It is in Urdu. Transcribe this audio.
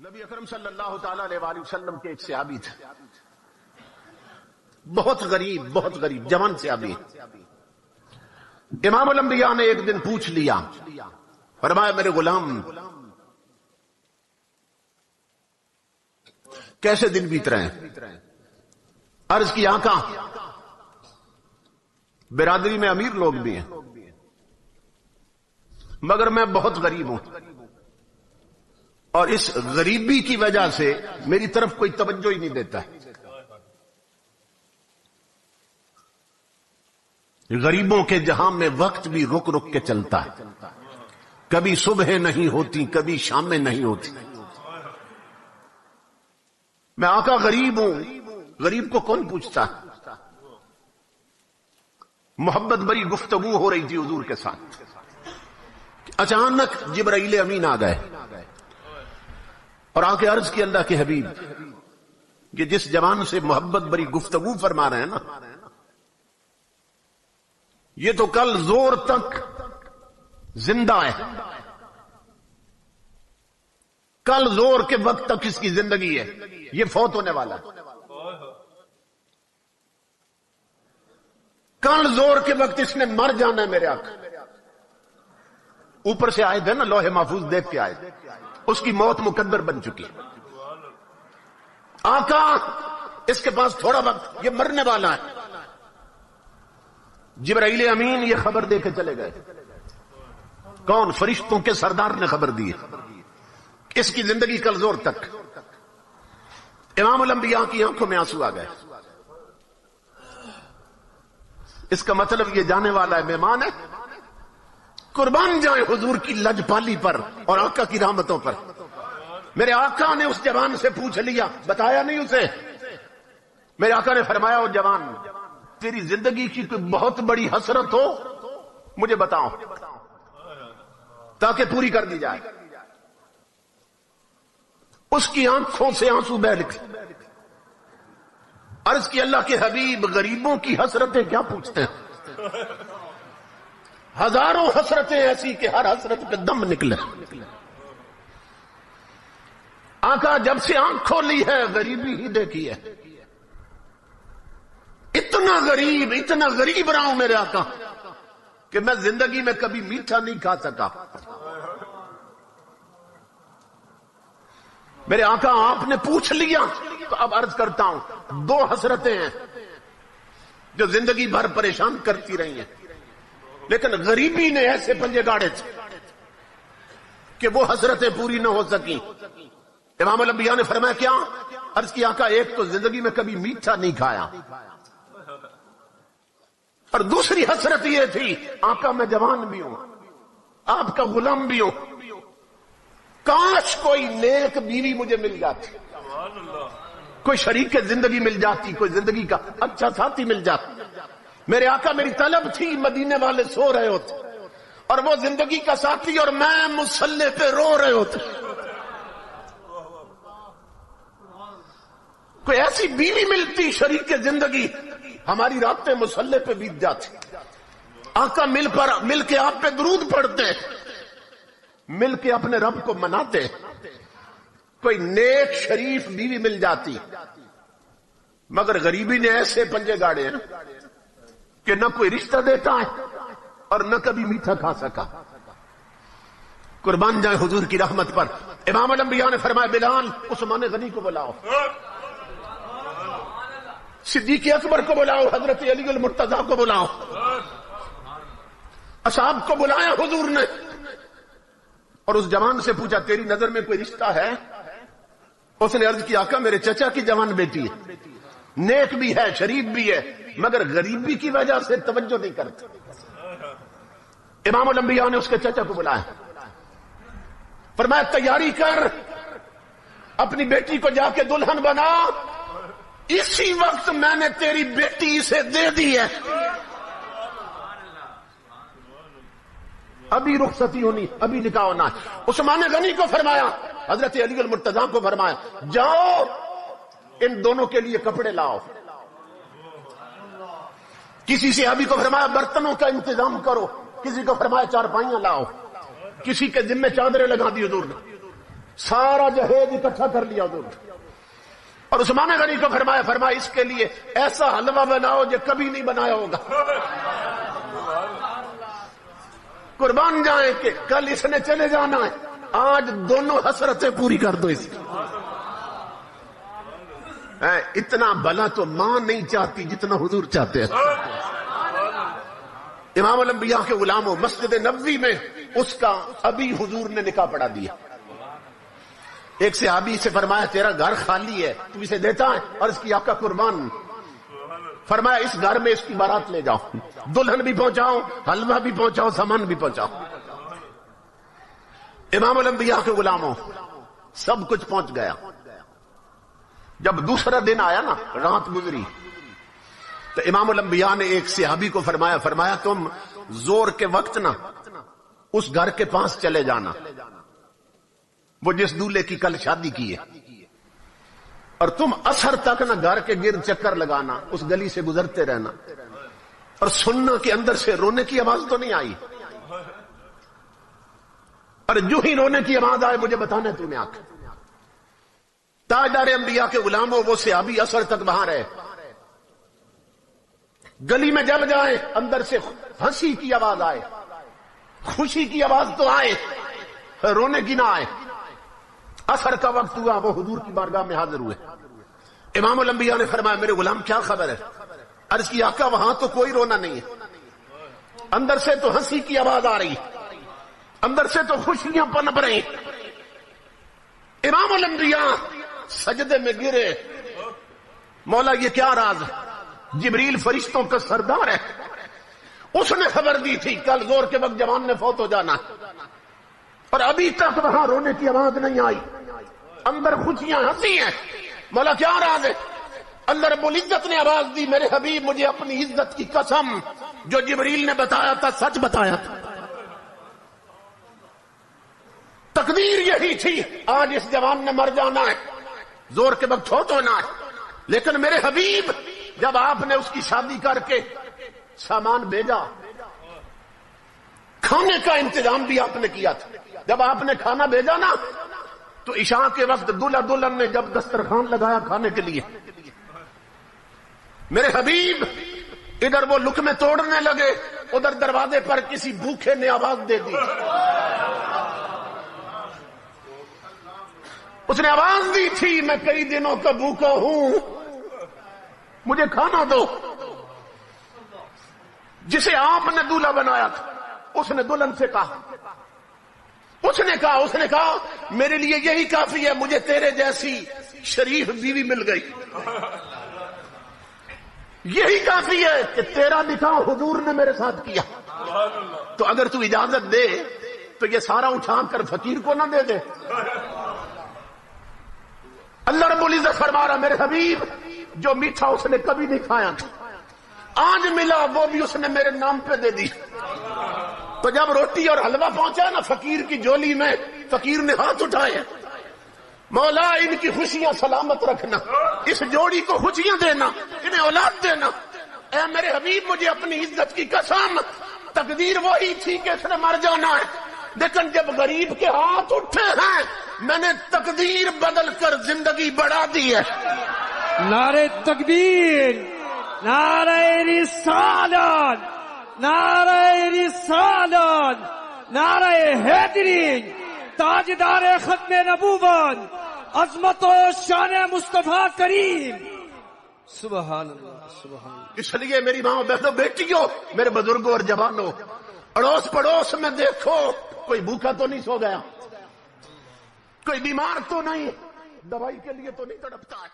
نبی اکرم صلی اللہ تعالی علیہ وآلہ وسلم کے ایک صحابی تھے، بہت غریب جوان صحابی۔ امام الانبیاء نے ایک دن پوچھ لیا، فرمایا میرے غلام کیسے دن بیت رہے ہیں؟ عرض کی آقا برادری میں امیر لوگ بھی ہیں مگر میں بہت غریب ہوں، اور اس غریبی کی وجہ سے میری طرف کوئی توجہ ہی نہیں دیتا ہے۔ غریبوں کے جہاں میں وقت بھی رک رک کے چلتا ہے، کبھی صبح نہیں ہوتی کبھی شامیں نہیں ہوتی۔ میں آقا غریب ہوں، غریب کو کون پوچھتا ہے؟ محبت بری گفتگو ہو رہی تھی حضور کے ساتھ، اچانک جبرائیل امین آ گئے اور آ کے عرض کی اللہ کے حبیب کہ جس جوان سے محبت بری گفتگو فرما رہے ہیں نا، یہ تو کل زور تک زندہ ہے، کل زور کے وقت تک اس کی زندگی ہے، یہ فوت ہونے والا ہے۔ کل زور کے وقت اس نے مر جانا ہے میرے آقا۔ اوپر سے آئے تھے نا، لوح محفوظ دیکھ کے آئے، اس کی موت مقدر بن چکی ہے۔ آقا اس کے پاس تھوڑا وقت، یہ مرنے والا ہے۔ جبرائیل امین یہ خبر دے کے چلے گئے۔ کون؟ فرشتوں کے سردار نے خبر دی اس کی زندگی کل زور تک۔ امام الانبیاء کی آنکھوں میں آنسو آ گئے۔ اس کا مطلب یہ جانے والا ہے، مہمان ہے۔ قربان جائیں حضور کی لجپالی پر اور آقا کی رحمتوں پر۔ میرے آقا نے اس جوان سے پوچھ لیا، بتایا نہیں اسے۔ میرے آقا نے فرمایا، او جوان تیری زندگی کی کوئی بہت بڑی حسرت ہو مجھے بتاؤ تاکہ پوری کر دی جائے۔ اس کی آنکھوں سے آنسو بہہ نکلے۔ عرض کی اللہ کے حبیب غریبوں کی حسرتیں کیا پوچھتے ہیں؟ ہزاروں حسرتیں ایسی کہ ہر حسرت پہ دم نکلے۔ آقا جب سے آنکھ کھولی ہے غریبی ہی دیکھی ہے۔ اتنا غریب رہا ہوں میرے آقا کہ میں زندگی میں کبھی میٹھا نہیں کھا سکا۔ میرے آقا آپ نے پوچھ لیا تو اب عرض کرتا ہوں، دو حسرتیں ہیں جو زندگی بھر پریشان کرتی رہی ہیں، لیکن غریبی نے ایسے پنجے گاڑے تھے کہ وہ حسرتیں پوری نہ ہو سکیں۔ امام الانبیاء نے فرمایا کیا؟ عرض کی آقا ایک تو زندگی میں کبھی میٹھا نہیں کھایا، اور دوسری حسرت یہ تھی آقا میں جوان بھی ہوں، آپ کا غلام بھی ہوں، کاش کوئی نیک بیوی مجھے مل جاتی، کوئی شریک زندگی مل جاتی، کوئی زندگی کا اچھا ساتھی مل جاتا۔ میرے آقا میری طلب تھی، مدینے والے سو رہے ہوتے اور وہ زندگی کا ساتھی اور میں مصلی پہ رو رہے ہوتے، کوئی ایسی بیوی ملتی شریک زندگی، ہماری راتیں مصلی پہ بیت جاتی۔ آقا مل کے آپ پہ درود پڑھتے، مل کے اپنے رب کو مناتے، کوئی نیک شریف بیوی مل جاتی، مگر غریبی نے ایسے پنجے گاڑے ہیں کہ نہ کوئی رشتہ دیتا ہے اور نہ کبھی میٹھا کھا سکا۔ قربان جائے حضور کی رحمت پر۔ امام الانبیاء نے فرمایا بلال عثمان غنی کو بلاؤ، صدیق اکبر کو بلاؤ، حضرت علی المرتضیٰ کو بلاؤ۔ اصحاب کو بلایا حضور نے اور اس جوان سے پوچھا تیری نظر میں کوئی رشتہ ہے؟ اس نے عرض کی آقا میرے چچا کی جوان بیٹی ہے، نیک بھی ہے شریف بھی ہے، مگر غریبی کی وجہ سے توجہ نہیں کرتے۔ امام الانبیاء نے اس کے چچا کو بلایا، فرمایا تیاری کر، اپنی بیٹی کو جا کے دلہن بنا، اسی وقت میں نے تیری بیٹی اسے دے دی ہے، ابھی رخصتی ہونی، ابھی نکاح ہونا ہے۔ عثمان غنی کو فرمایا، حضرت علی المرتضیٰ کو فرمایا جاؤ ان دونوں کے لیے کپڑے لاؤ۔ کسی صحابی کو فرمایا برتنوں کا انتظام کرو، کسی کو فرمایا چارپائیاں لاؤ، کسی کے ذمہ چادریں لگا دی حضور نے۔ سارا جہیز اکٹھا کر لیا حضور، اور عثمان غنی کو فرمایا اس کے لیے ایسا حلوہ بناؤ جو کبھی نہیں بنایا ہوگا، قربان جائیں کہ کل اس نے چلے جانا ہے، آج دونوں حسرتیں پوری کر دو اس کی۔ اتنا بھلا تو ماں نہیں چاہتی جتنا حضور چاہتے ہیں۔ امام الانبیاء کے غلاموں، مسجد نبوی میں اس کا ابھی حضور نے نکاح پڑھا دیا۔ ایک صحابی سے فرمایا تیرا گھر خالی ہے، تو اسے دیتا ہے؟ اور اس کی آقا قربان، فرمایا اس گھر میں اس کی بارات لے جاؤ، دلہن بھی پہنچاؤ، حلوہ بھی پہنچاؤ، سامان بھی پہنچاؤ۔ امام الانبیاء کے غلاموں، سب کچھ پہنچ گیا۔ جب دوسرا دن آیا نا، رات گزری، تو امام الانبیاء نے ایک صحابی کو فرمایا تم زور کے وقت نا اس گھر کے پاس چلے جانا، وہ جس دولہے کی کل شادی کی ہے، اور تم عصر تک نا گھر کے گرد چکر لگانا، اس گلی سے گزرتے رہنا، اور سننا کہ اندر سے رونے کی آواز تو نہیں آئی، اور جو ہی رونے کی آواز آئے مجھے بتانا تمہیں آ کے۔ تاجدار انبیاء کے غلاموں، وہ صحابی عصر تک باہر ہے، گلی میں جب جائے اندر سے ہنسی کی آواز آئے، خوشی کی آواز تو آئے، رونے کی نہ آئے۔ عصر کا وقت ہوا، وہ حضور کی بارگاہ میں حاضر ہوئے۔ امام الانبیاء نے فرمایا میرے غلام کیا خبر ہے؟ عرض کی آقا وہاں تو کوئی رونا نہیں ہے، اندر سے تو ہنسی کی آواز آ رہی، اندر سے تو خوشیاں پنپ رہی۔ امام الانبیاء سجدے میں گرے، مولا یہ کیا راز ہے؟ جبریل فرشتوں کا سردار ہے، اس نے خبر دی تھی کل زور کے وقت جوان نے فوت ہو جانا، اور ابھی تک وہاں رونے کی آواز نہیں آئی، اندر خوشیاں ہنسی ہیں۔ مولا کیا راز ہے؟ اللہ رب العزت نے آواز دی میرے حبیب مجھے اپنی عزت کی قسم جو جبریل نے بتایا تھا سچ بتایا تھا، تقدیر یہی تھی آج اس جوان نے مر جانا ہے، زور کے وقت فوت ہونا ہے، لیکن میرے حبیب جب آپ نے اس کی شادی کر کے سامان بھیجا، کھانے کا انتظام بھی آپ نے کیا تھا، جب آپ نے کھانا بھیجا نا تو عشاء کے وقت دلہا دلہن نے جب دسترخوان لگایا کھانے کے لیے، میرے حبیب ادھر وہ لقمے توڑنے لگے، ادھر دروازے پر کسی بھوکے نے آواز دے دی، اس نے آواز دی تھی میں کئی دنوں کا بھوکا ہوں، مجھے کھانا دو۔ جسے آپ نے دولہا بنایا تھا اس نے دلہن سے کہا، اس نے کہا میرے لیے یہی کافی ہے، مجھے تیرے جیسی شریف بیوی مل گئی، یہی کافی ہے کہ تیرا نکاح حضور نے میرے ساتھ کیا، تو اگر تو اجازت دے تو یہ سارا اٹھا کر فقیر کو نہ دے دے۔ اللہ رب العزت فرما رہا میرے حبیب جو میٹھا اس نے کبھی نہیں کھایا تھا آج ملا، وہ بھی اس نے میرے نام پہ دے دی۔ تو جب روٹی اور حلوہ پہنچا نا فقیر کی جولی میں، فقیر نے ہاتھ اٹھائے، مولا ان کی خوشیاں سلامت رکھنا، اس جوڑی کو خوشیاں دینا، انہیں اولاد دینا۔ اے میرے حبیب مجھے اپنی عزت کی قسم، تقدیر وہی تھی کہ اس نے مر جانا ہے، لیکن جب غریب کے ہاتھ اٹھے ہیں میں نے تقدیر بدل کر زندگی بڑھا دی ہے۔ نعرہ تکبیر، نعرہ رسالت، نعرہ رسالت، نعرہ حیدری، تاجدار ختم نبوت، عظمت و شان مصطفیٰ کریم۔ سبحان اللہ، سبحان اللہ۔ اس لیے میری ماں بہنوں بیٹیوں، میرے بزرگوں اور جوانوں، اڑوس پڑوس میں دیکھو کوئی بھوکا تو نہیں سو گیا، کوئی بیمار تو نہیں، دوائی کے لیے تو نہیں تڑپتا ہے۔